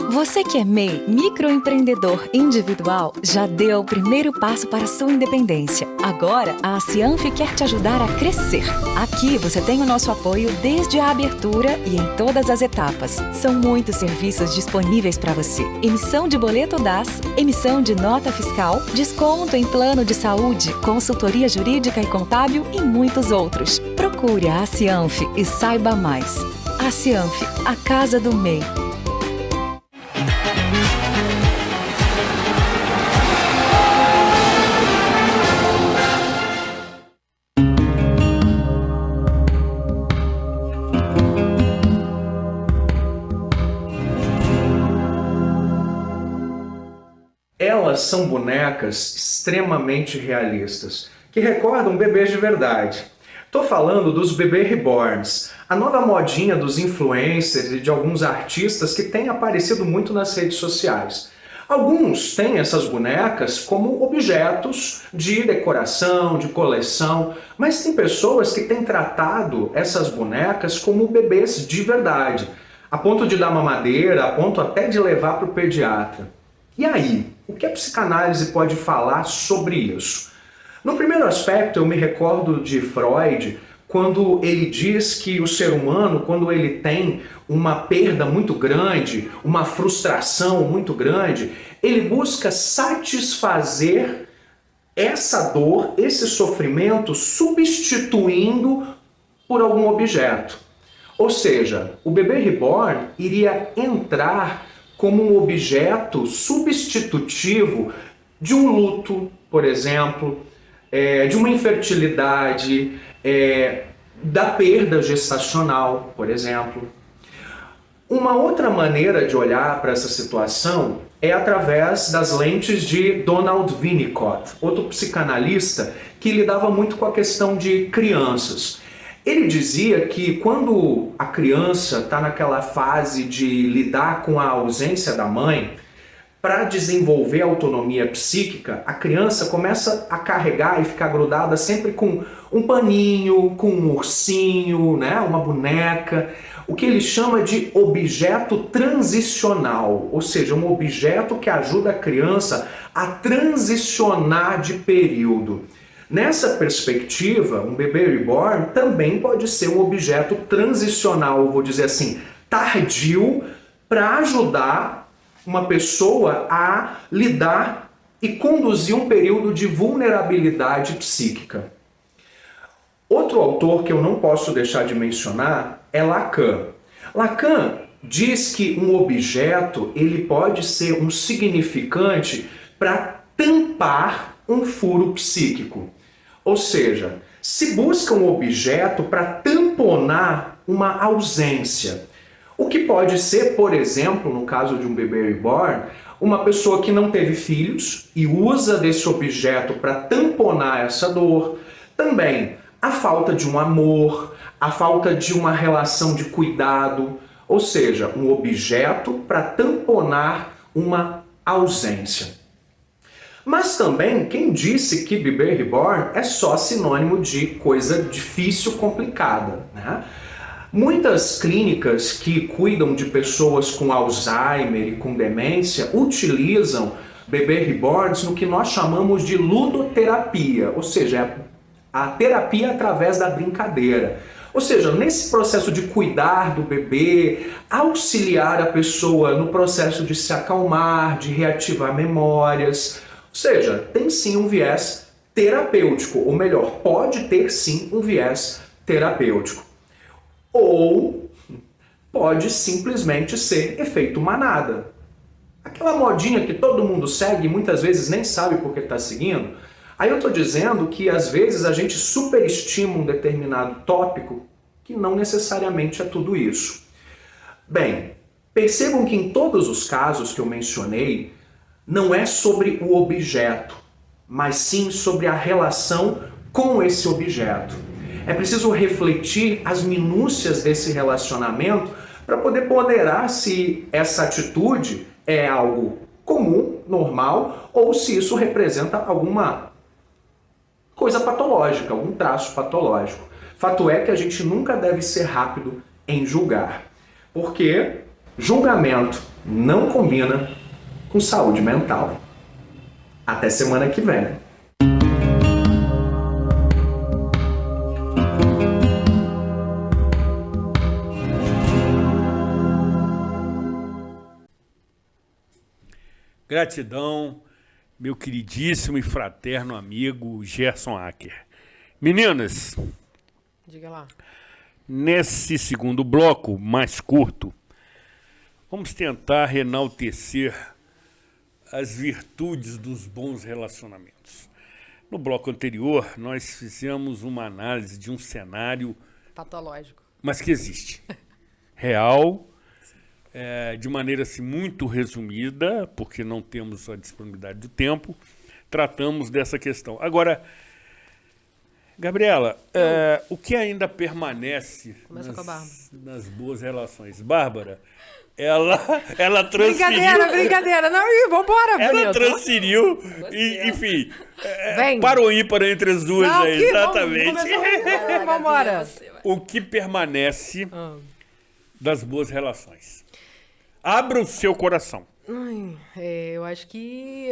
Você que é MEI, microempreendedor individual, já deu o primeiro passo para a sua independência. Agora, a Cianf quer te ajudar a crescer. Aqui você tem o nosso apoio desde a abertura e em todas as etapas. São muitos serviços disponíveis para você. Emissão de boleto DAS, emissão de nota fiscal, desconto em plano de saúde, consultoria jurídica e contábil e muitos outros. Procure a Cianf e saiba mais. A Cianf, a casa do MEI. Elas são bonecas extremamente realistas, que recordam bebês de verdade. Estou falando dos bebê reborns, a nova modinha dos influencers e de alguns artistas que têm aparecido muito nas redes sociais. Alguns têm essas bonecas como objetos de decoração, de coleção, mas tem pessoas que têm tratado essas bonecas como bebês de verdade, a ponto de dar mamadeira, a ponto até de levar para o pediatra. E aí, o que a psicanálise pode falar sobre isso? No primeiro aspecto, eu me recordo de Freud, quando ele diz que o ser humano, quando ele tem uma perda muito grande, uma frustração muito grande, ele busca satisfazer essa dor, esse sofrimento, substituindo por algum objeto. Ou seja, o bebê reborn iria entrar como um objeto substitutivo de um luto, por exemplo, de uma infertilidade, da perda gestacional, por exemplo. Uma outra maneira de olhar para essa situação é através das lentes de Donald Winnicott, outro psicanalista que lidava muito com a questão de crianças. Ele dizia que quando a criança está naquela fase de lidar com a ausência da mãe, para desenvolver a autonomia psíquica, a criança começa a carregar e ficar grudada sempre com um paninho, com um ursinho, né, uma boneca, o que ele chama de objeto transicional, ou seja, um objeto que ajuda a criança a transicionar de período. Nessa perspectiva, um bebê reborn também pode ser um objeto transicional, vou dizer assim, tardio, para ajudar uma pessoa a lidar e conduzir um período de vulnerabilidade psíquica. Outro autor que eu não posso deixar de mencionar é Lacan. Lacan diz que um objeto ele pode ser um significante para tampar um furo psíquico. Ou seja, se busca um objeto para tamponar uma ausência. O que pode ser, por exemplo, no caso de um bebê reborn, uma pessoa que não teve filhos e usa desse objeto para tamponar essa dor. Também a falta de um amor, a falta de uma relação de cuidado, ou seja, um objeto para tamponar uma ausência. Mas também, quem disse que bebê reborn é só sinônimo de coisa difícil, complicada, né? Muitas clínicas que cuidam de pessoas com Alzheimer e com demência utilizam bebê reborns no que nós chamamos de ludoterapia, ou seja, a terapia através da brincadeira. Ou seja, nesse processo de cuidar do bebê, auxiliar a pessoa no processo de se acalmar, de reativar memórias. Ou seja, tem sim um viés terapêutico, ou melhor, pode ter sim um viés terapêutico. Ou pode simplesmente ser efeito manada. Aquela modinha que todo mundo segue e muitas vezes nem sabe por que está seguindo. Aí eu estou dizendo que às vezes a gente superestima um determinado tópico que não necessariamente é tudo isso. Bem, percebam que em todos os casos que eu mencionei, não é sobre o objeto, mas sim sobre a relação com esse objeto. É preciso refletir as minúcias desse relacionamento para poder ponderar se essa atitude é algo comum, normal, ou se isso representa alguma coisa patológica, algum traço patológico. Fato é que a gente nunca deve ser rápido em julgar, porque Julgamento não combina com saúde mental. Até semana que vem. Gratidão, meu queridíssimo e fraterno amigo Gerson Acker. Meninas, Diga lá. nesse segundo bloco, mais curto, vamos tentar enaltecer as virtudes dos bons relacionamentos. No bloco anterior, nós fizemos uma análise de um cenário, Patológico. mas que existe, real, de maneira assim, muito resumida, porque não temos a disponibilidade do tempo, tratamos dessa questão. Agora, Gabriela, o que ainda permanece nas boas relações? Bárbara, ela transferiu... Brincadeira. Não, vambora, ela bonito. transferiu, enfim, para o ímpar entre as duas, Não, aí, exatamente. Vambora. O que permanece das boas relações? Abra o seu coração. Eu acho que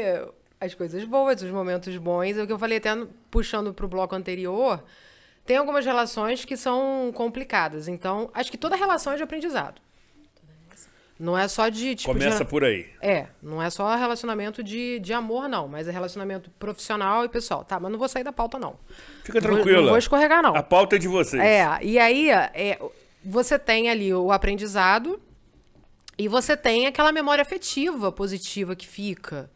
as coisas boas, os momentos bons, é o que eu falei até puxando para o bloco anterior, tem algumas relações que são complicadas. Então, acho que toda relação é de aprendizado. Não é só de... Tipo, Começa por aí. Não é só relacionamento de amor, não. Mas é relacionamento profissional e pessoal. Tá, mas não vou sair da pauta, não. Fica tranquila. Não vou escorregar, não. A pauta é de vocês. E aí você tem ali o aprendizado e você tem aquela memória afetiva positiva que fica.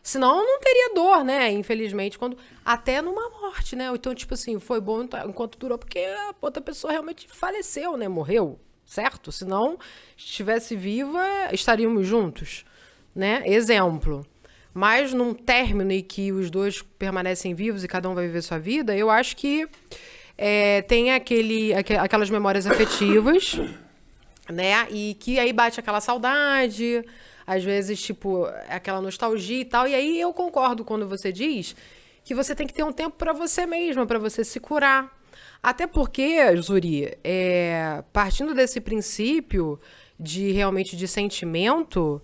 Senão não teria dor, né? Infelizmente, até numa morte, né? Então, tipo assim, foi bom enquanto durou, porque a outra pessoa realmente faleceu, né? Morreu, certo? Senão, se estivesse viva, estaríamos juntos, né? Exemplo. Mas num término em que os dois permanecem vivos e cada um vai viver sua vida, eu acho que tem aquelas memórias afetivas, né? E que aí bate aquela saudade, às vezes, tipo, aquela nostalgia e tal. E aí eu concordo quando você diz que você tem que ter um tempo para você mesma, para você se curar. Até porque, Zuri, partindo desse princípio realmente de sentimento,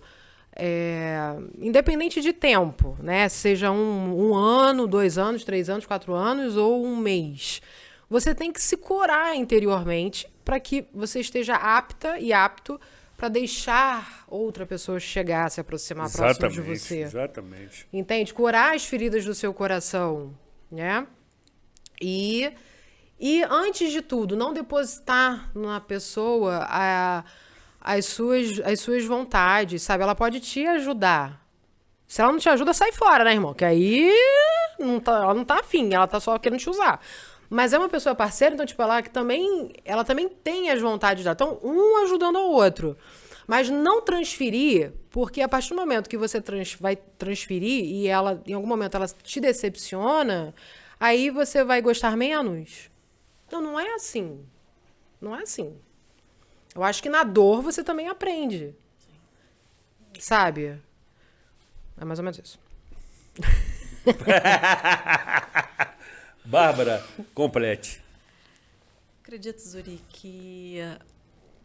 independente de tempo, né? Seja um ano, 2 anos, 3 anos, 4 anos ou um mês, você tem que se curar interiormente para que você esteja apta e apto para deixar outra pessoa chegar, se aproximar próximo de você. Exatamente. Entende? Curar as feridas do seu coração, né? E antes de tudo, não depositar na pessoa as suas vontades, sabe? Ela pode te ajudar. Se ela não te ajuda, sai fora, né, irmão? Que aí ela não tá afim, ela tá só querendo te usar. Mas é uma pessoa parceira, então, tipo, ela também tem as vontades dela. Então, um ajudando ao outro. Mas não transferir, porque a partir do momento que você vai transferir e ela, em algum momento, ela te decepciona, aí você vai gostar menos. Então, não é assim. Não é assim. Eu acho que na dor você também aprende. Sabe? É mais ou menos isso. Bárbara, complete. Acredito, Zuri, que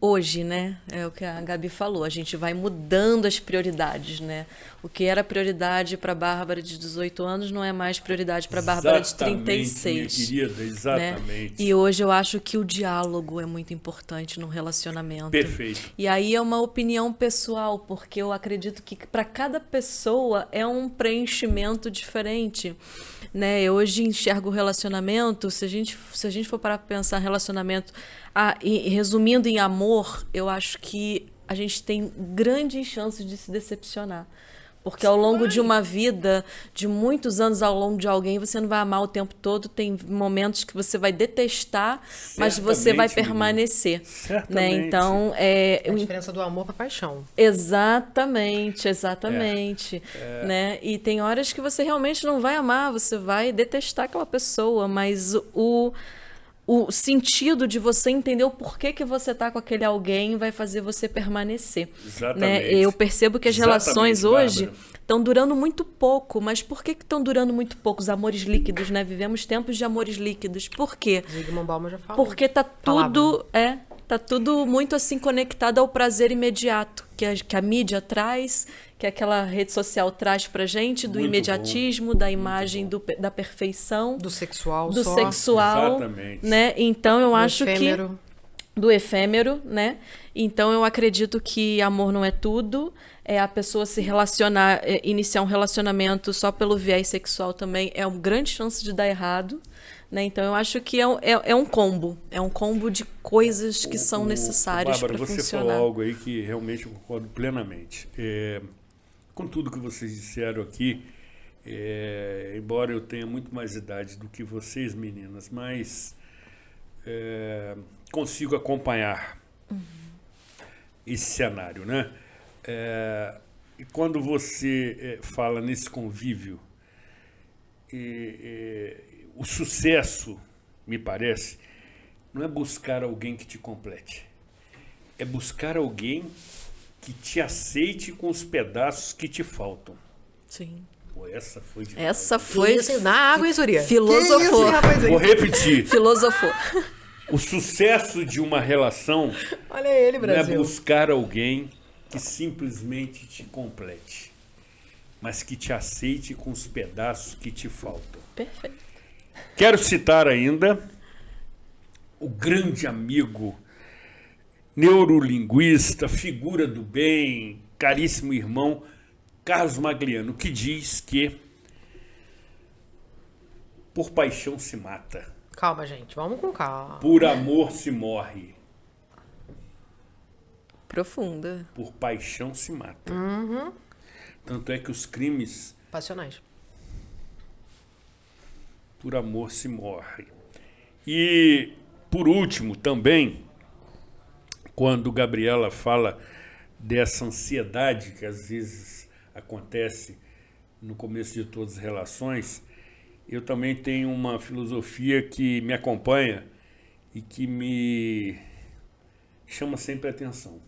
hoje, né, é o que a Gabi falou, a gente vai mudando as prioridades, né? O que era prioridade para a Bárbara de 18 anos não é mais prioridade para a Bárbara de 36. Minha querida, exatamente. Né? E hoje eu acho que o diálogo é muito importante no relacionamento. Perfeito. E aí é uma opinião pessoal, porque eu acredito que para cada pessoa é um preenchimento diferente. Né? Eu hoje enxergo o relacionamento, se a gente for parar para pensar relacionamento, resumindo em amor, eu acho que a gente tem grandes chances de se decepcionar. Porque ao longo de uma vida, de muitos anos ao longo de alguém, você não vai amar o tempo todo. Tem momentos que você vai detestar, mas você vai permanecer. Né? Então, a diferença do amor para paixão. Exatamente. Né? E tem horas que você realmente não vai amar, você vai detestar aquela pessoa, mas o sentido de você entender o porquê que você está com aquele alguém vai fazer você permanecer. Exatamente. Né? Eu percebo que as relações hoje estão durando muito pouco, mas por que estão durando muito pouco? Os amores líquidos, né? Vivemos tempos de amores líquidos. Por quê? Zygmunt Bauman já falou. Porque tá tudo... Tá tudo muito assim conectado ao prazer imediato que a mídia traz, que aquela rede social traz pra gente, do Muito imediatismo, da imagem da perfeição, Do sexual do só. sexual, Exatamente. né? Então eu acho efêmero. que do efêmero, né? Então eu acredito que amor não é tudo. A pessoa se relacionar, iniciar um relacionamento só pelo viés sexual também é uma grande chance de dar errado, né? Então eu acho que é um combo de coisas que são necessárias para Bárbara, funcionar. você falou algo aí que realmente eu concordo plenamente. Com tudo que vocês disseram aqui, embora eu tenha muito mais idade do que vocês, meninas, mas consigo acompanhar esse cenário, né? E quando você fala nesse convívio, o sucesso, me parece, não é buscar alguém que te complete. É buscar alguém que te aceite com os pedaços que te faltam. Sim. Pô, essa foi demais. Essa foi Isso, na água, hein, Zuria? Filosofou. Que isso, hein, rapazinho? Vou repetir. Filosofou. O sucesso de uma relação Olha ele, não é Brasil. buscar alguém que simplesmente te complete, mas que te aceite com os pedaços que te faltam. Perfeito. Quero citar ainda o grande amigo, neurolinguista, figura do bem, caríssimo irmão, Carlos Magliano, que diz que por paixão se mata, Calma, gente. Vamos com calma. por amor se morre, Profunda. por paixão se mata. Uhum. Tanto é que os crimes Passionais. por amor se morre. E, por último, também, quando Gabriela fala dessa ansiedade que às vezes acontece no começo de todas as relações, eu também tenho uma filosofia que me acompanha e que me chama sempre a atenção,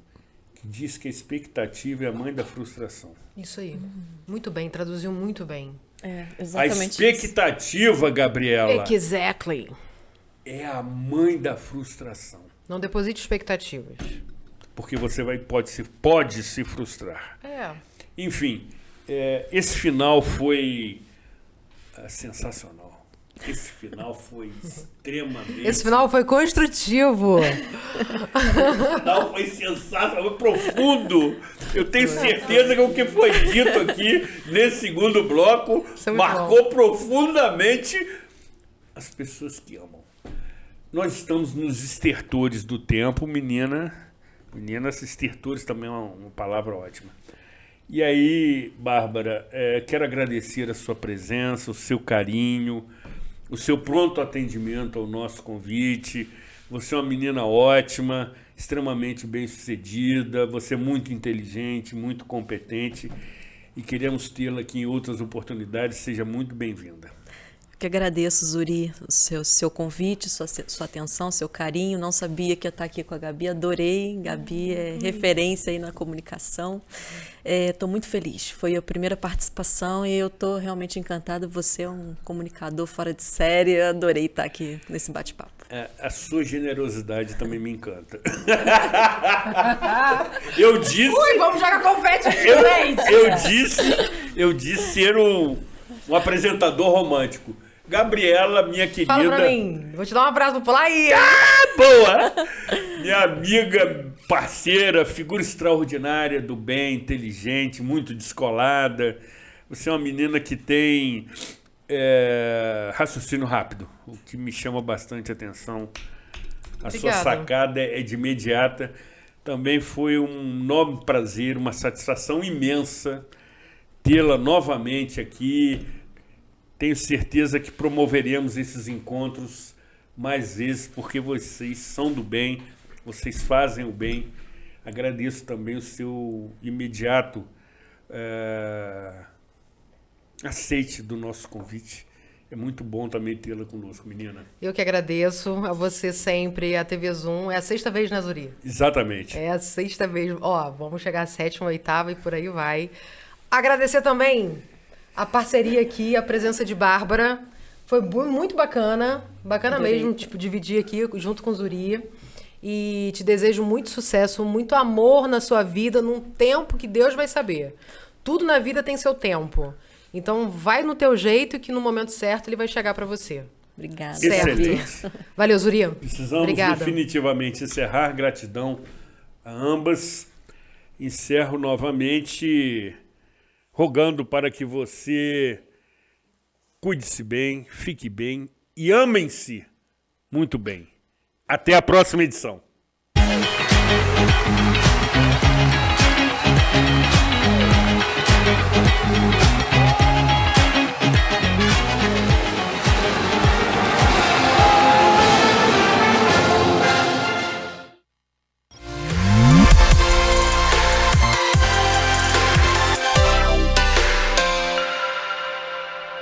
que diz que a expectativa é a mãe da frustração. Isso aí. Muito bem, traduziu muito bem. É, A exatamente isso. expectativa, Gabriela, Exactly. é a mãe da frustração. Não deposite expectativas. Porque você pode se frustrar. Enfim, esse final foi sensacional. Esse final foi extremamente... Esse final foi construtivo. Esse final foi sensacional, foi profundo. Eu tenho certeza que o que foi dito aqui nesse segundo bloco Isso é muito marcou profundamente as pessoas que amam. Nós estamos nos estertores do tempo, menina. Meninas, estertores também é uma palavra ótima. E aí, Bárbara, quero agradecer a sua presença, o seu carinho, o seu pronto atendimento ao nosso convite. Você é uma menina ótima, extremamente bem-sucedida, você é muito inteligente, muito competente e queremos tê-la aqui em outras oportunidades. Seja muito bem-vinda. Que agradeço, Zuri, o seu convite, sua atenção, seu carinho. Não sabia que ia estar aqui com a Gabi, adorei. Gabi é referência aí na comunicação. Estou muito feliz. Foi a primeira participação e eu estou realmente encantada. Você é um comunicador fora de série. Adorei estar aqui nesse bate-papo. A sua generosidade também me encanta. Eu disse... Ui, vamos jogar confete aqui, gente! Eu disse ser um apresentador romântico. Gabriela, minha querida... Fala pra mim. Vou te dar um abraço, vou pular aí. Boa! Minha amiga, parceira, figura extraordinária do bem, inteligente, muito descolada. Você é uma menina que tem raciocínio rápido, o que me chama bastante atenção. A sua sacada é de imediata. Também foi um enorme prazer, uma satisfação imensa tê-la novamente aqui. Tenho certeza que promoveremos esses encontros mais vezes, porque vocês são do bem, vocês fazem o bem. Agradeço também o seu imediato aceite do nosso convite. É muito bom também tê-la conosco, menina. Eu que agradeço a você sempre, a TV Zoom. É a 6ª vez, né, Zuri? Exatamente. É a 6ª vez. Ó, vamos chegar à 7ª, 8ª e por aí vai. Agradecer também a parceria aqui, a presença de Bárbara. Foi muito bacana. Bacana mesmo, tipo, dividir aqui junto com o Zuri. E te desejo muito sucesso, muito amor na sua vida, num tempo que Deus vai saber. Tudo na vida tem seu tempo. Então, vai no teu jeito que no momento certo ele vai chegar para você. Obrigada. Excelente. Valeu, Zuria. Precisamos Obrigada. definitivamente encerrar. Gratidão a ambas. Encerro novamente rogando para que você cuide-se bem, fique bem e amem-se muito bem. Até a próxima edição.